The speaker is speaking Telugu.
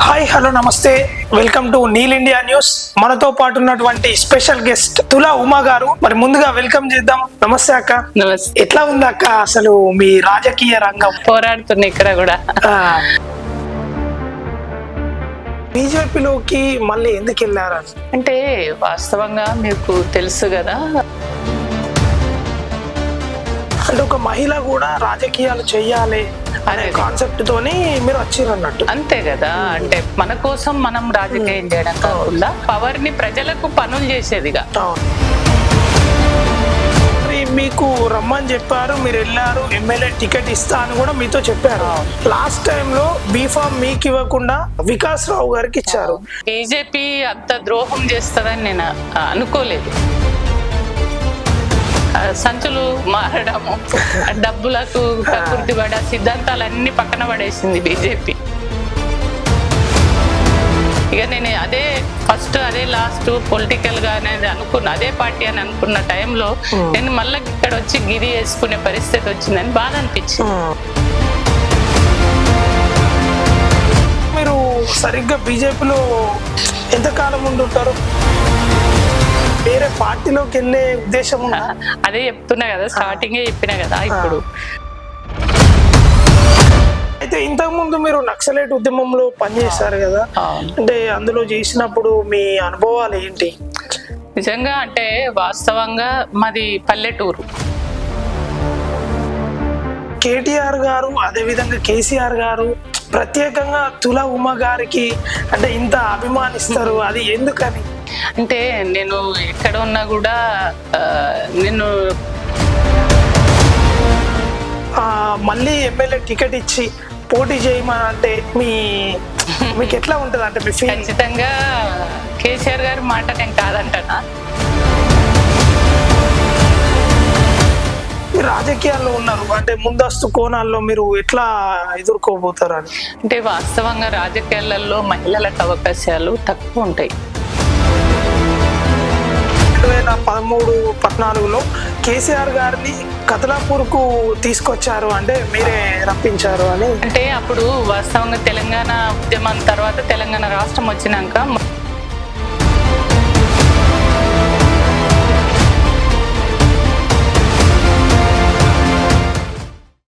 Hi hello namaste, welcome to Neel India News. మనతో పాటు ఉన్నటువంటి స్పెషల్ గెస్ట్ తులా ఉమా గారు. మరి ముందుగా వెల్కమ్ చేద్దాం. నమస్తే అక్క. నమస్తే. ఎట్లా ఉంది అక్క అసలు మీ రాజకీయ రంగం? పోరాడుతున్నా ఇక్కడ కూడా. బీజేపీలోకి మళ్ళీ ఎందుకు వెళ్ళారు? అంటే వాస్తవంగా మీకు తెలుసు కదా, అంటే ఒక మహిళ కూడా రాజకీయాలు చెయ్యాలి అనే కాన్సెప్ట్ తోని మీరు వచ్చిర్రు అన్నట్టు. అంతే కదా. అంటే మన కోసం మనం రాజకీయం చేయడం కాకుండా పవర్ ని ప్రజలకు పనులు చేసేదిగా. మరి మీకు రమ్మని చెప్పారు, మీరు వెళ్ళారు, ఎమ్మెల్యే టికెట్ ఇస్తా అని కూడా మీతో చెప్పారు. లాస్ట్ టైం లో బీఫామ్ మీకు ఇవ్వకుండా వికాస్ రావు గారికి ఇచ్చారు. బీజేపీ అంత ద్రోహం చేస్తుందని నేను అనుకోలేదు. సంచులు మారడము, డబ్బులకు కకృతి పడ సిద్ధాంతాలన్నీ పక్కన పడేసింది బీజేపీ. ఇక నేను అదే ఫస్ట్ అదే లాస్ట్ పొలిటికల్ గా అనేది అనుకున్న, అదే పార్టీ అని అనుకున్న టైంలో నేను మళ్ళీ ఇక్కడ వచ్చి గిరి వేసుకునే పరిస్థితి వచ్చిందని బాధ అనిపించింది. మీరు సరిగ్గా బీజేపీలో ఎంతకాలం ఉండుంటారు? వేరే పార్టీలోకి వెళ్ళే ఉద్దేశం ఉందా? అదే చెప్తున్నా కదా, స్టార్టింగే చెప్పినా కదా. ఇప్పుడు అయితే ఇంతకు ముందు మీరు నక్సలైట్ ఉద్యమంలో పనిచేశారు కదా, అంటే అందులో చేసినప్పుడు మీ అనుభవాలు ఏంటి? నిజంగా అంటే వాస్తవంగా మాది పల్లెటూరు. కేటీఆర్ గారు అదే విధంగా కేసీఆర్ గారు ప్రత్యేకంగా తులా ఉమ గారికి అంటే ఇంత అభిమానిస్తారు, అది ఎందుకని? అంటే నేను ఎక్కడ ఉన్నా కూడా నేను మళ్ళీ ఎమ్మెల్యే టికెట్ ఇచ్చి పోటీ చేయమని అంటే మీకు ఎట్లా ఉంటుంది? అంటే మీ ఫీల్? ఖచ్చితంగా కేసీఆర్ గారి మాట నేను కాదంటానా. మీరు రాజకీయాల్లో ఉన్నారు అంటే ముందస్తు కోణాల్లో మీరు ఎట్లా ఎదుర్కోబోతారు అని? అంటే వాస్తవంగా రాజకీయాలలో మహిళలకు అవకాశాలు తక్కువ ఉంటాయి. 2013-14లో కేసీఆర్ గారిని కతలాపూర్ కు తీసుకొచ్చారు, అంటే మీరే రప్పించారు అని. అంటే అప్పుడు వాస్తవంగా తెలంగాణ ఉద్యమం తర్వాత తెలంగాణ రాష్ట్రం వచ్చినాక